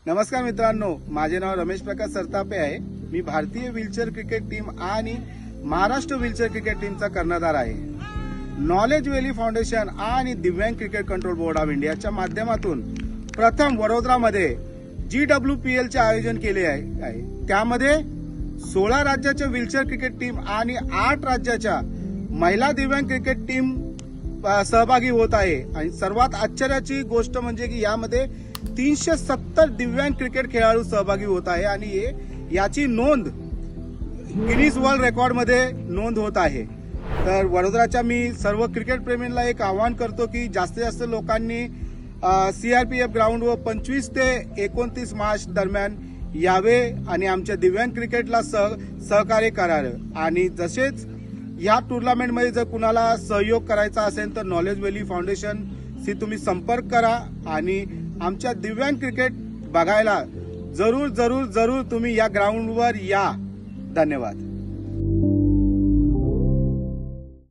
नमस्कार मित्रांनो, माझे नाव रमेश प्रकाश सरतापे आहे। मी भारतीय व्हीलचेअर क्रिकेट टीम आणि महाराष्ट्र व्हीलचेअर क्रिकेट टीमचा कर्णधार आहे। नॉलेज व्हॅली फाउंडेशन आणि दिव्यांग क्रिकेट कंट्रोल बोर्ड ऑफ इंडियाच्या माध्यमातून प्रथम वडोदरामध्ये GWPL चे आयोजन केले आहे। त्यामध्ये 16 राज्याच्या व्हीलचेअर क्रिकेट टीम आणि 8 राज्याच्या महिला दिव्यांग क्रिकेट टीम सहभागी होत आहे। आणि सर्वात आश्चर्याची गोष्ट म्हणजे की यामध्ये 370 दिव्यांग क्रिकेट खेळाडू सहभागी होत आहे आणि याची नोंद गिनीज वर्ल्ड रेकॉर्ड मध्ये नोंद होत आहे। तर वडोदराच्या मी सर्व क्रिकेट प्रेमींना एक आवाहन करतो की जास्तीत जास्त लोकांनी CRPF ग्राउंडवर 25 ते 29 मार्च दरम्यान यावे आणि आमच्या दिव्यांग क्रिकेटला सहकार्य करावे। आणि तसेच या टुर्नामेंटमध्ये जर कुणाला सहयोग करायचा असेल तर नॉलेज व्हॅली फाउंडेशनशी तुम्ही संपर्क करा आणि आमच्या दिव्यांग क्रिकेट बघायला जरूर तुम्ही या ग्राउंडवर या। धन्यवाद।